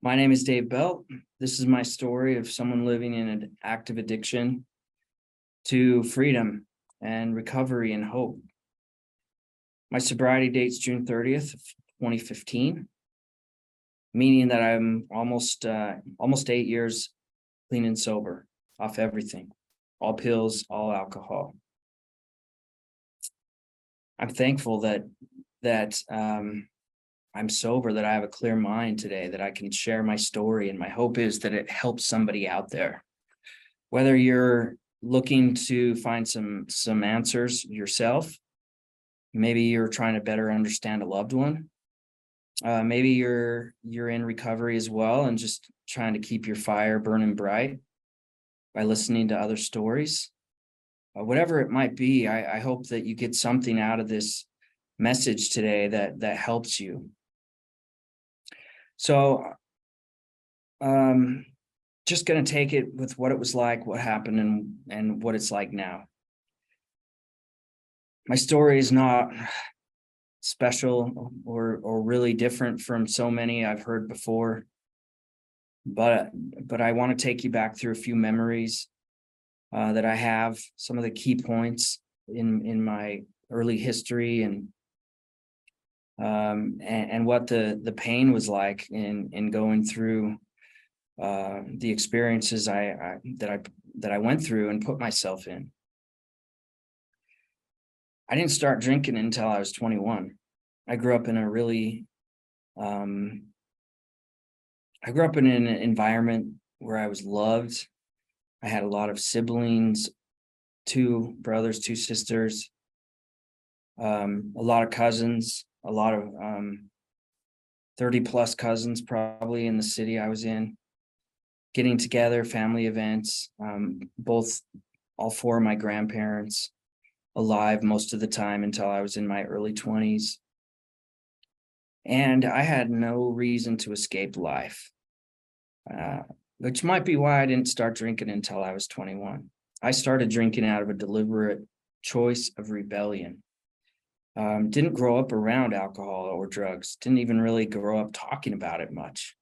My name is Dave Belt. This is my story of someone living in an active addiction to freedom and recovery and hope. My sobriety date's June 30th, 2015, meaning that I'm almost 8 years clean and sober, off everything, all pills, all alcohol. I'm thankful that I'm sober, that I have a clear mind today, that I can share my story. And my hope is that it helps somebody out there. Whether you're looking to find some answers yourself, maybe you're trying to better understand a loved one. Maybe you're in recovery as well and just trying to keep your fire burning bright by listening to other stories. Whatever it might be, I hope that you get something out of this message today that helps you. So just going to take it with what it was like, what happened, and what it's like now. My story is not special or really different from so many I've heard before, but I want to take you back through a few memories that I have, some of the key points in my early history and what the pain was like in going through the experiences that I went through and put myself in. I didn't start drinking until I was 21. I grew up in an environment where I was loved. I had a lot of siblings, 2 brothers, 2 sisters, a lot of cousins, a lot of 30 plus cousins probably in the city I was in, getting together, family events, all 4 of my grandparents alive most of the time until I was in my early 20s. And I had no reason to escape life, which might be why I didn't start drinking until I was 21. I started drinking out of a deliberate choice of rebellion. Didn't grow up around alcohol or drugs, didn't even really grow up talking about it much.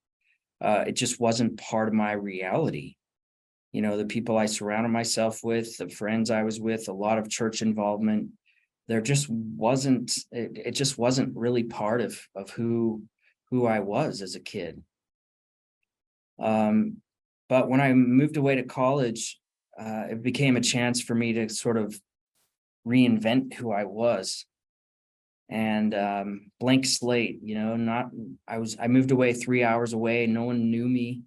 It just wasn't part of my reality. You know, the people I surrounded myself with, the friends I was with, a lot of church involvement, it just wasn't really part of who I was as a kid. But when I moved away to college, it became a chance for me to sort of reinvent who I was. And blank slate, I moved away 3 hours away, no one knew me.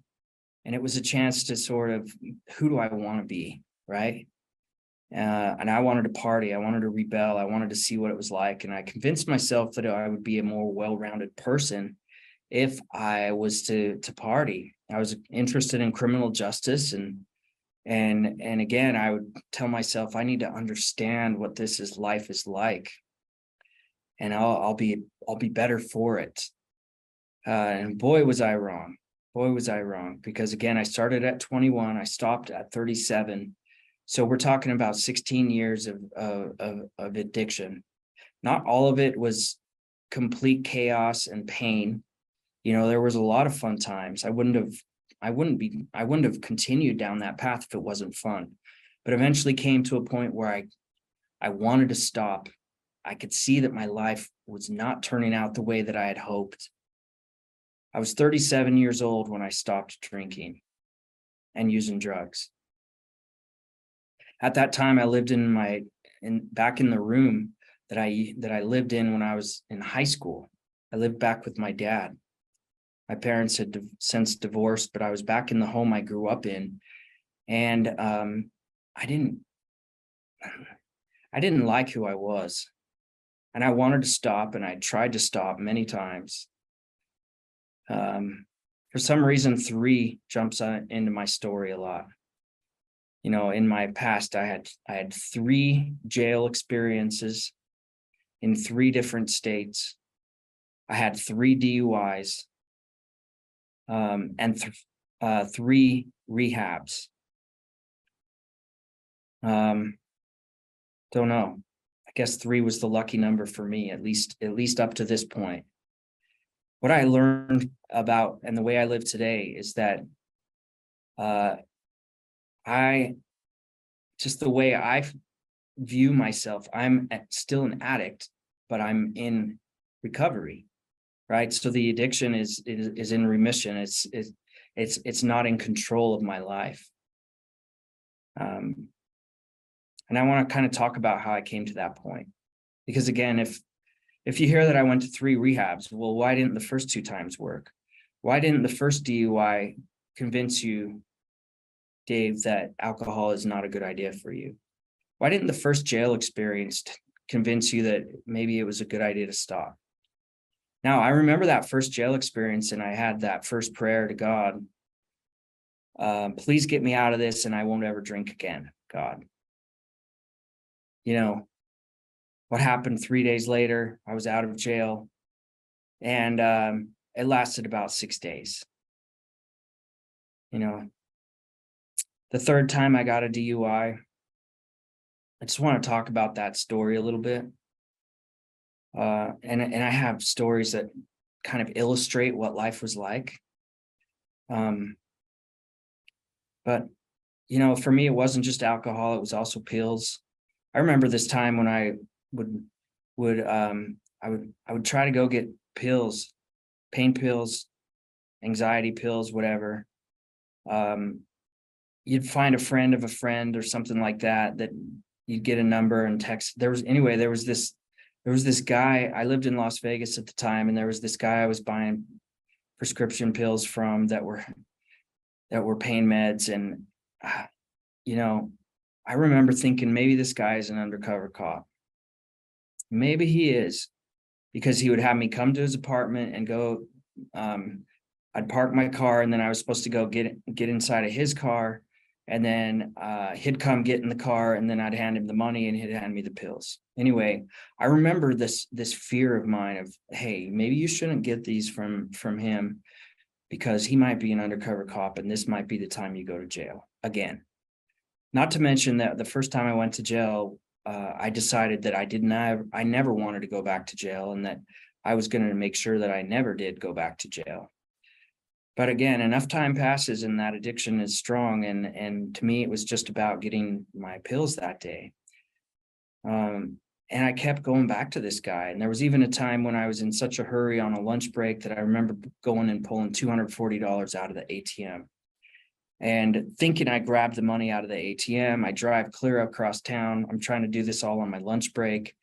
And it was a chance to sort of, who do I want to be, right? And I wanted to party, I wanted to rebel, I wanted to see what it was like. And I convinced myself that I would be a more well-rounded person if I was to party. I was interested in criminal justice, and again, I would tell myself, I need to understand what life is like, and I'll be better for it. And boy, was I wrong. Because again, I started at 21, I stopped at 37. So we're talking about 16 years of addiction. Not all of it was complete chaos and pain. You know, there was a lot of fun times. I wouldn't have continued down that path if it wasn't fun. But eventually came to a point where I wanted to stop. I could see that my life was not turning out the way that I had hoped. I was 37 years old when I stopped drinking and using drugs. At that time, I lived back in the room that I lived in when I was in high school. I lived back with my dad. My parents had since divorced, but I was back in the home I grew up in, and I didn't like who I was, and I wanted to stop, and I tried to stop many times. For some reason, 3 jumps into my story a lot. You know, in my past, I had 3 jail experiences in 3 different states. I had 3 DUIs, and 3 rehabs. Don't know. I guess 3 was the lucky number for me, at least up to this point. what I learned about and the way I live today is that I just the way I view myself, I'm still an addict, but I'm in recovery, right? So the addiction is in remission. It's not in control of my life. And I want to kind of talk about how I came to that point, because again, if you hear that I went to 3 rehabs, well, why didn't the first 2 times work? Why didn't the first DUI convince you, Dave, that alcohol is not a good idea for you? Why didn't the first jail experience convince you that maybe it was a good idea to stop? Now, I remember that first jail experience, and I had that first prayer to God, please get me out of this and I won't ever drink again, God. You know, what happened 3 days later, I was out of jail, and it lasted about 6 days. You know, the third time I got a DUI, I just want to talk about that story a little bit. And I have stories that kind of illustrate what life was like. But, you know, for me, it wasn't just alcohol, it was also pills. I remember this time when I would try to go get pills, pain pills, anxiety pills, whatever. You'd find a friend of a friend or something like that, that you'd get a number and text. There was this guy. I lived in Las Vegas at the time, and there was this guy I was buying prescription pills from that were pain meds. And you know, I remember thinking, maybe this guy is an undercover cop. Maybe he is, because he would have me come to his apartment and go, I'd park my car, and then I was supposed to go get inside of his car, and then he'd come get in the car, and then I'd hand him the money and he'd hand me the pills. Anyway, I remember this fear of mine of, hey, maybe you shouldn't get these from him, because he might be an undercover cop, and this might be the time you go to jail again. Not to mention that the first time I went to jail, I decided that I never wanted to go back to jail, and that I was going to make sure that I never did go back to jail. But again, enough time passes and that addiction is strong. And to me, it was just about getting my pills that day. And I kept going back to this guy. And there was even a time when I was in such a hurry on a lunch break that I remember going and pulling $240 out of the ATM. And thinking I grabbed the money out of the ATM, I drive clear across town. I'm trying to do this all on my lunch break.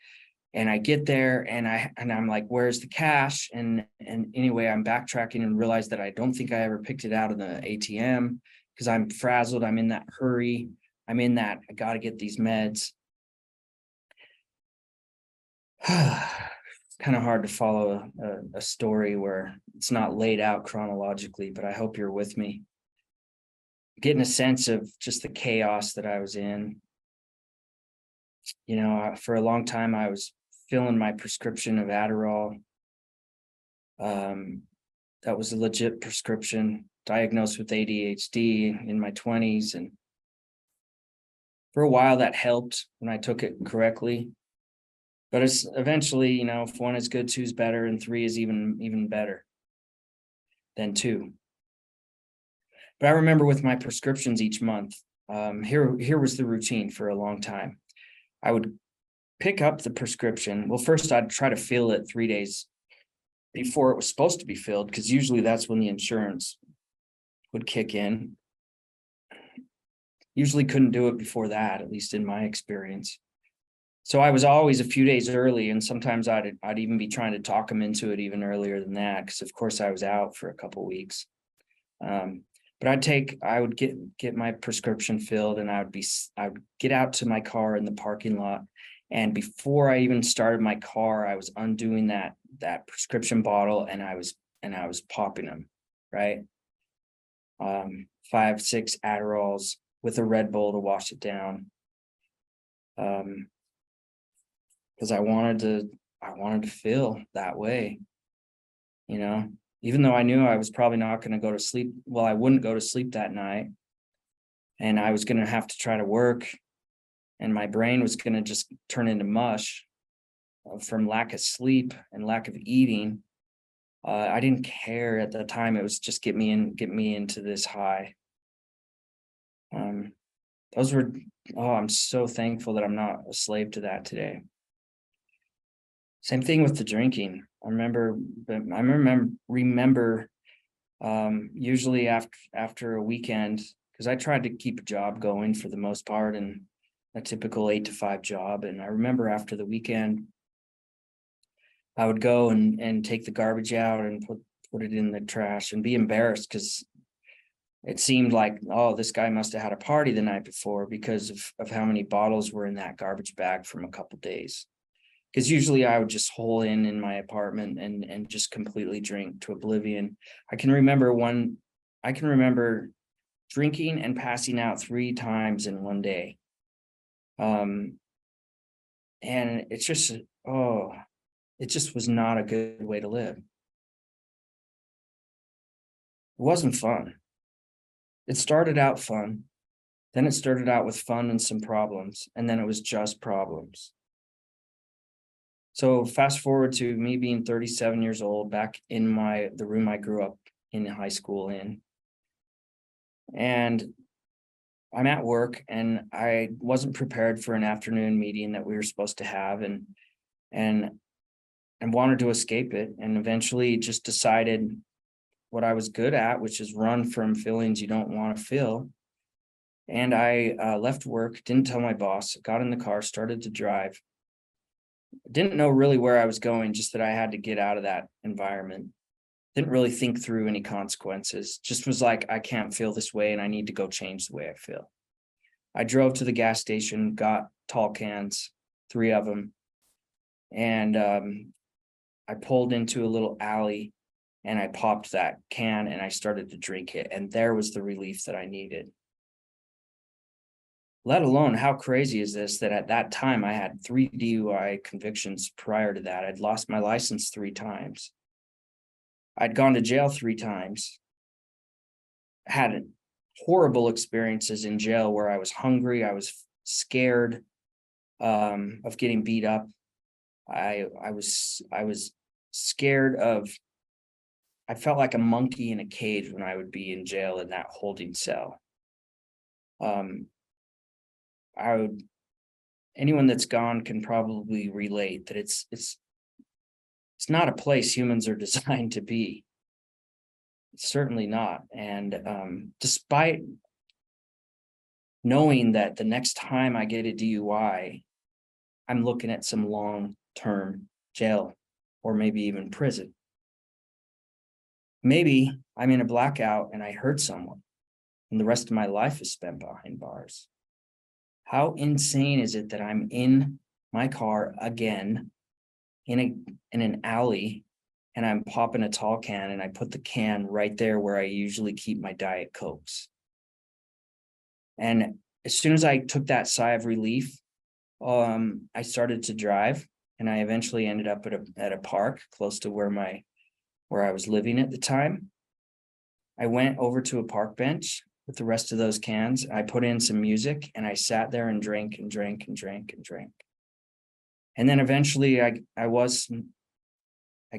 And I get there and I'm like, where's the cash? And anyway, I'm backtracking and realize that I don't think I ever picked it out of the ATM, because I'm frazzled. I'm in that hurry. I got to get these meds. It's kind of hard to follow a story where it's not laid out chronologically, but I hope you're with me. Getting a sense of just the chaos that I was in. You know, for a long time, I was filling my prescription of Adderall. That was a legit prescription, diagnosed with ADHD in my 20s. And for a while that helped when I took it correctly. But it's eventually, you know, if 1 is good, 2 is better, and 3 is even better than 2. But I remember with my prescriptions each month, here was the routine for a long time. I would pick up the prescription. Well, first I'd try to fill it 3 days before it was supposed to be filled, because usually that's when the insurance would kick in. Usually couldn't do it before that, at least in my experience. So I was always a few days early, and sometimes I'd even be trying to talk them into it even earlier than that, because of course I was out for a couple of weeks. But I would get my prescription filled, and I would get out to my car in the parking lot. And before I even started my car, I was undoing that prescription bottle, and I was popping them, right? 5, 6 Adderalls with a Red Bull to wash it down. Because I wanted to feel that way, you know, even though I knew I was probably not going to go to sleep. Well, I wouldn't go to sleep that night, and I was going to have to try to work, and my brain was going to just turn into mush from lack of sleep and lack of eating. I didn't care at the time. It was just get me into this high. Those were, oh, I'm so thankful that I'm not a slave to that today. Same thing with the drinking. I remember usually after a weekend, because I tried to keep a job going for the most part, and a typical 8 to 5 job. And I remember after the weekend, I would go and take the garbage out and put it in the trash and be embarrassed because it seemed like, oh, this guy must have had a party the night before because of how many bottles were in that garbage bag from a couple days. Because usually I would just hole in my apartment and just completely drink to oblivion. I can remember drinking and passing out 3 times in one day. And it's just, oh, it just was not a good way to live. It wasn't fun. It started out fun. Then it started out with fun and some problems, and then it was just problems. So fast forward to me being 37 years old, back in the room I grew up in high school in. And I'm at work and I wasn't prepared for an afternoon meeting that we were supposed to have, and wanted to escape it, and eventually just decided what I was good at, which is run from feelings you don't want to feel. And I left work, didn't tell my boss, got in the car, started to drive. Didn't know really where I was going, just that I had to get out of that environment. Didn't really think through any consequences, just was like, I can't feel this way and I need to go change the way I feel. I drove to the gas station, got tall cans, 3 of them, and I pulled into a little alley and I popped that can and I started to drink it. And there was the relief that I needed. Let alone, how crazy is this that at that time I had 3 DUI convictions prior to that. I'd lost my license 3 times. I'd gone to jail 3 times. Had horrible experiences in jail where I was hungry. I was scared of getting beat up. I was scared of, I felt like a monkey in a cage when I would be in jail in that holding cell. Anyone that's gone can probably relate that it's not a place humans are designed to be. It's certainly not. And despite knowing that the next time I get a DUI, I'm looking at some long-term jail or maybe even prison. Maybe I'm in a blackout and I hurt someone and the rest of my life is spent behind bars. How insane is it that I'm in my car again in an alley and I'm popping a tall can and I put the can right there where I usually keep my Diet Cokes. And as soon as I took that sigh of relief, I started to drive and I eventually ended up at a park close to where I was living at the time. I went over to a park bench with the rest of those cans. I put in some music and I sat there and drank and drank and drank and drank. And then eventually I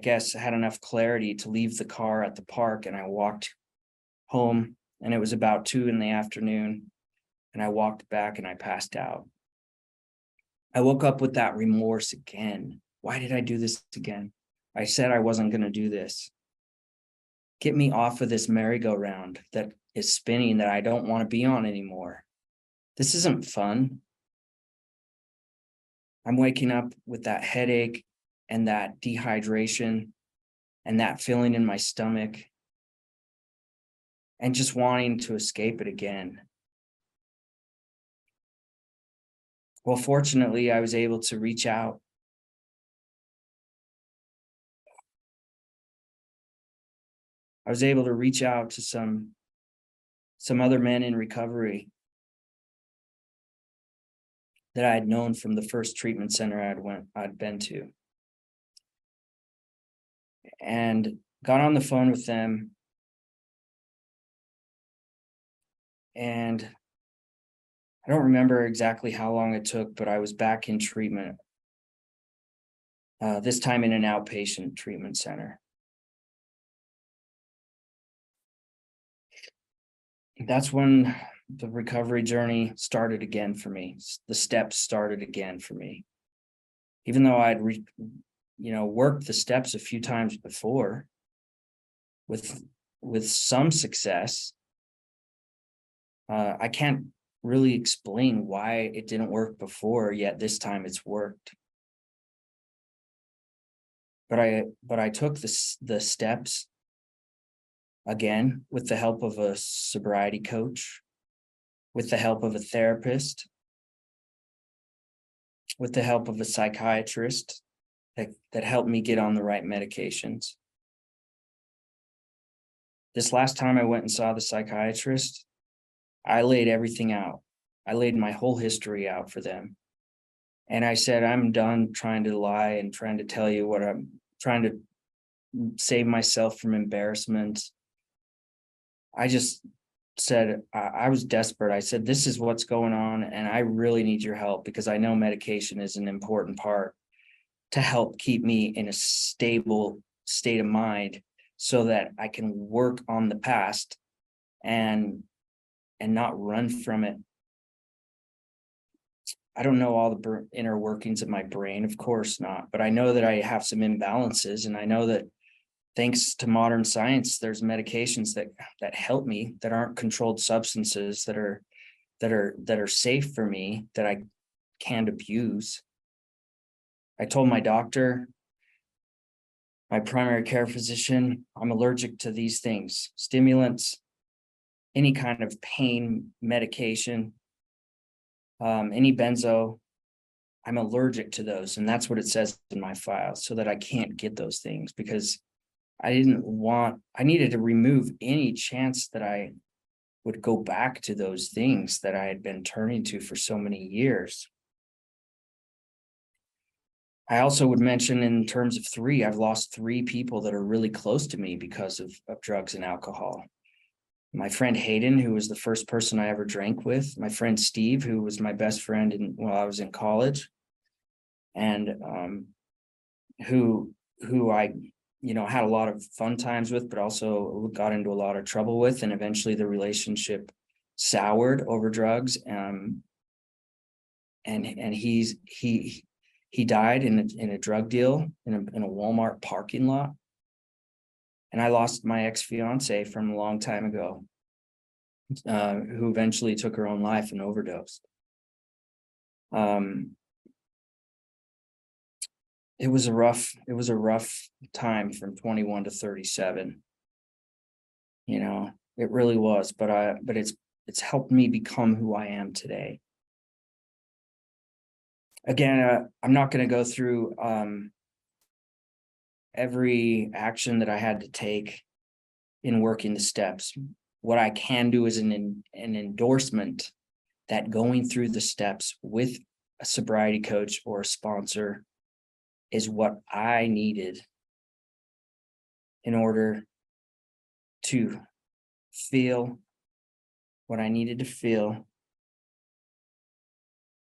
guess had enough clarity to leave the car at the park and I walked home, and it was about 2 p.m. and I walked back and I passed out. I woke up with that remorse again. Why did I do this again? I said I wasn't going to do this. Get me off of this merry-go-round that is spinning that I don't want to be on anymore. This isn't fun. I'm waking up with that headache and that dehydration and that feeling in my stomach and just wanting to escape it again. Well, fortunately, I was able to reach out. I was able to reach out to some other men in recovery that I had known from the first treatment center I'd been to, and got on the phone with them. And I don't remember exactly how long it took, but I was back in treatment, this time in an outpatient treatment center. that's when the recovery journey started again for me. The steps started again for me. Even though I'd worked the steps a few times before with some success, I can't really explain why it didn't work before, yet this time it's worked. But I took the steps again with the help of a sobriety coach, with the help of a therapist, with the help of a psychiatrist that helped me get on the right medications. This last time I went and saw the psychiatrist, I laid everything out. I laid my whole history out for them. And I said, I'm done trying to lie and trying to tell you what I'm trying to save myself from embarrassment. I just said, I was desperate. I said, this is what's going on, and I really need your help because I know medication is an important part to help keep me in a stable state of mind so that I can work on the past and not run from it. I don't know all the inner workings of my brain, of course not, but I know that I have some imbalances, and I know that thanks to modern science, there's medications that help me, that aren't controlled substances, that are safe for me, that I can't abuse. I told my doctor, my primary care physician, I'm allergic to these things: stimulants, any kind of pain medication, any benzo. I'm allergic to those, and that's what it says in my file, so that I can't get those things, because I needed to remove any chance that I would go back to those things that I had been turning to for so many years. I also would mention, in terms of three, I've lost 3 people that are really close to me because of drugs and alcohol. My friend Hayden, who was the first person I ever drank with, my friend Steve, who was my best friend while I was in college, and who I had a lot of fun times with, but also got into a lot of trouble with, and eventually the relationship soured over drugs. And he died in a drug deal in a Walmart parking lot. And I lost my ex-fiance from a long time ago, who eventually took her own life and overdosed. It was a rough time from 21 to 37. It really was, but it's helped me become who I am today. Again, I'm not going to go through every action that I had to take in working the steps. What I can do is an endorsement that going through the steps with a sobriety coach or a sponsor is what I needed in order to feel what I needed to feel,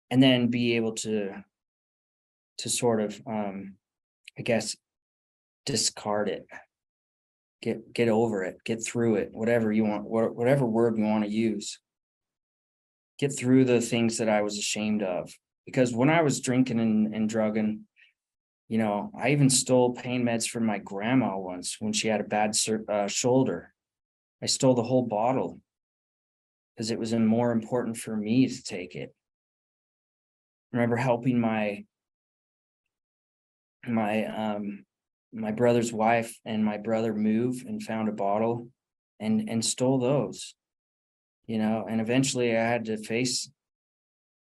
and then be able to sort of, I guess, discard it, get over it, get through it, whatever you want, whatever word you want to use. Get through the things that I was ashamed of. Because when I was drinking and drugging, I even stole pain meds from my grandma once when she had a bad shoulder. I stole the whole bottle because it was more important for me to take it. I remember helping my brother's wife and my brother move, and found a bottle and stole those, and eventually I had to face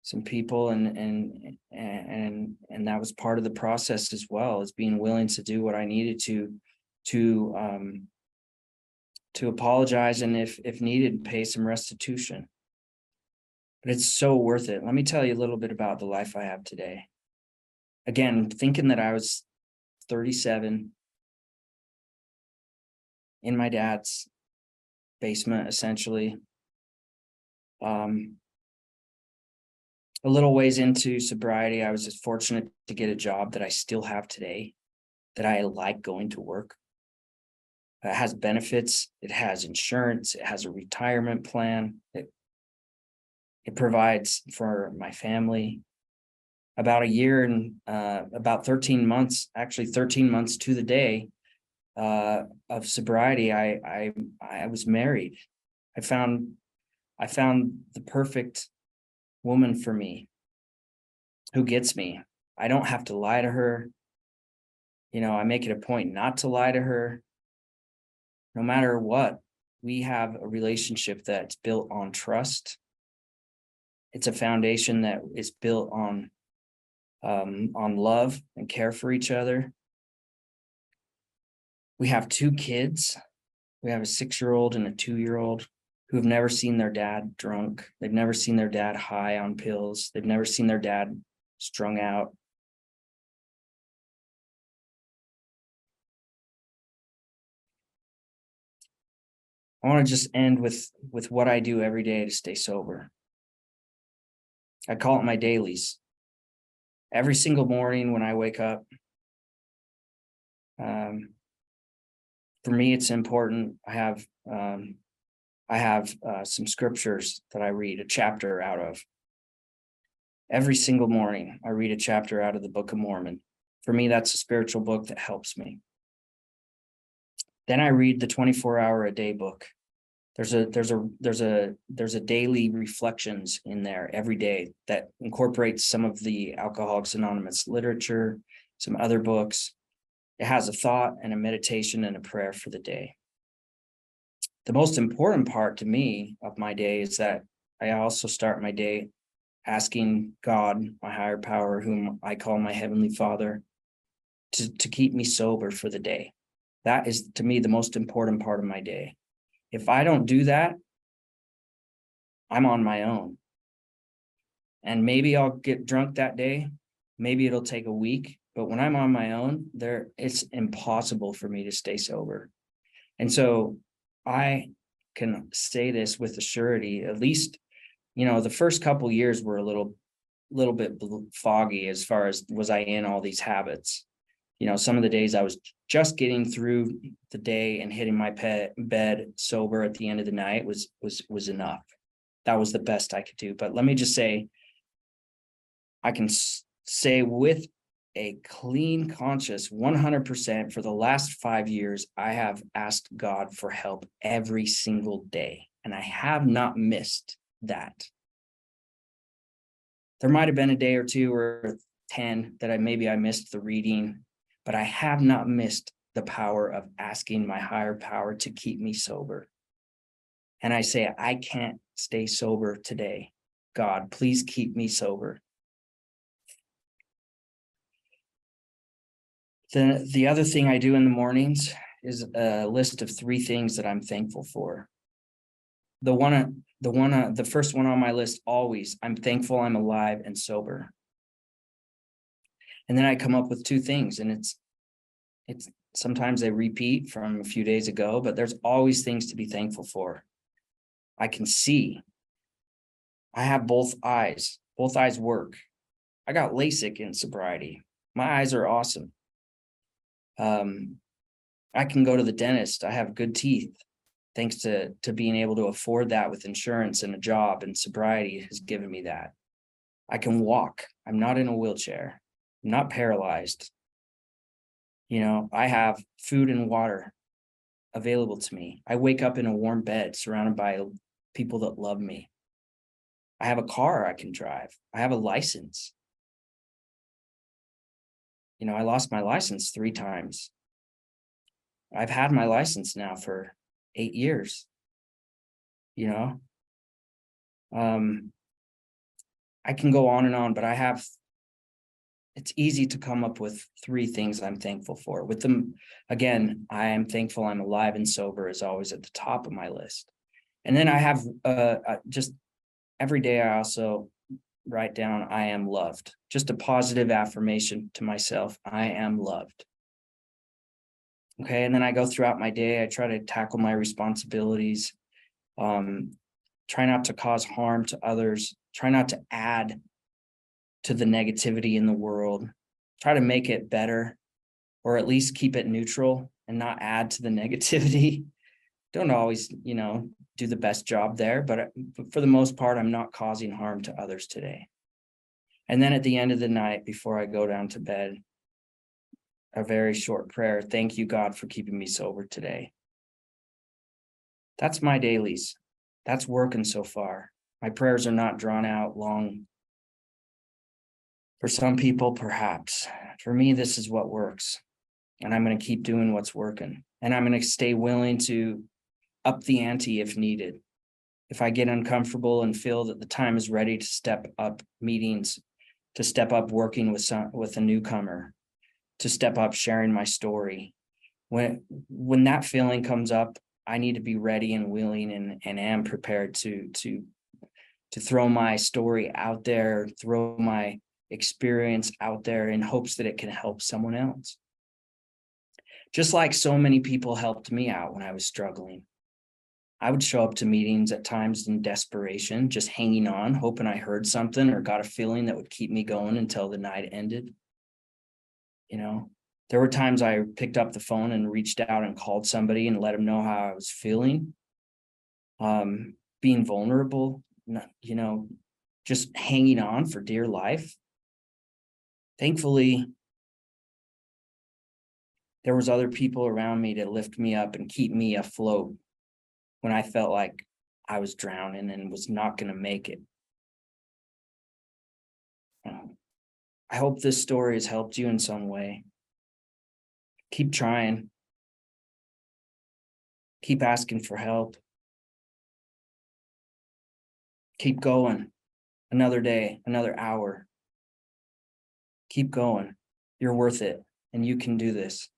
some people, and that was part of the process as well, as being willing to do what I needed to apologize, and if needed, pay some restitution. But it's so worth it. Let me tell you a little bit about the life I have today. Again, thinking that I was 37 in my dad's basement, essentially. A little ways into sobriety, I was just fortunate to get a job that I still have today, that I like going to work. It has benefits. It has insurance. It has a retirement plan. It provides for my family. About a year and about 13 months, actually 13 months to the day of sobriety, I was married. I found the perfect woman for me, who gets me. I don't have to lie to her. I make it a point not to lie to her. No matter what, we have a relationship that's built on trust. It's a foundation that is built on love and care for each other. We have 2 kids. We have a 6-year-old and a 2-year-old who have never seen their dad drunk. They've never seen their dad high on pills. They've never seen their dad strung out. I want to just end with what I do every day to stay sober. I call it my dailies. Every single morning when I wake up, for me, it's important. I have some scriptures that I read a chapter out of. Every single morning, I read a chapter out of the Book of Mormon. For me, that's a spiritual book that helps me. Then I read the 24-hour-a-day book. There's a daily reflections in there every day that incorporates some of the Alcoholics Anonymous literature, some other books. It has a thought and a meditation and a prayer for the day. The most important part to me of my day is that I also start my day asking God, my higher power, whom I call my Heavenly Father, to keep me sober for the day. That is, to me, the most important part of my day. If I don't do that, I'm on my own. And maybe I'll get drunk that day. Maybe it'll take a week. But when I'm on my own, it's impossible for me to stay sober. And so I can say this with a surety, at least, the first couple of years were a little bit foggy as far as was I in all these habits. Some of the days I was just getting through the day and hitting my bed sober at the end of the night was enough. That was the best I could do. But let me just say, I can say with a clean conscience, 100% for the last 5 years, I have asked God for help every single day, and I have not missed that. There might have been a day or 2 or 10 that I missed the reading, but I have not missed the power of asking my higher power to keep me sober. And I say, I can't stay sober today. God, please keep me sober. The other thing I do in the mornings is a list of 3 things that I'm thankful for. The first one on my list, always, I'm thankful I'm alive and sober. And then I come up with 2 things, and it's sometimes they repeat from a few days ago, but there's always things to be thankful for. I can see. I have both eyes. Both eyes work. I got LASIK in sobriety. My eyes are awesome. I can go to the dentist. I have good teeth, thanks to being able to afford that with insurance and a job, and sobriety has given me that. I can walk. I'm not in a wheelchair. I'm not paralyzed. I have food and water available to me. I wake up in a warm bed surrounded by people that love me. I have a car I can drive. I have a license. I lost my license 3 times. I've had my license now for 8 years. I can go on and on, but it's easy to come up with 3 things I'm thankful for. With them, again, I am thankful I'm alive and sober is always at the top of my list. And then I have just every day I also write down, I am loved. Just a positive affirmation to myself. I am loved. Okay. And then I go throughout my day. I try to tackle my responsibilities. Try not to cause harm to others. Try not to add to the negativity in the world. Try to make it better, or at least keep it neutral and not add to the negativity. Don't always, do the best job there, but for the most part, I'm not causing harm to others today. And then at the end of the night, before I go down to bed, a very short prayer. Thank you, God, for keeping me sober today. That's my dailies. That's working so far. My prayers are not drawn out long. For some people, perhaps. For me, this is what works. And I'm going to keep doing what's working. And I'm going to stay willing to up the ante if needed. If I get uncomfortable and feel that the time is ready to step up meetings, to step up working with a newcomer, to step up sharing my story. When that feeling comes up, I need to be ready and willing and am prepared to throw my story out there, throw my experience out there in hopes that it can help someone else. Just like so many people helped me out when I was struggling. I would show up to meetings at times in desperation, just hanging on, hoping I heard something or got a feeling that would keep me going until the night ended. There were times I picked up the phone and reached out and called somebody and let them know how I was feeling. Being vulnerable, just hanging on for dear life. Thankfully, there was other people around me to lift me up and keep me afloat when I felt like I was drowning and was not going to make it. I hope this story has helped you in some way. Keep trying. Keep asking for help. Keep going. Another day, another hour. Keep going. You're worth it, and you can do this.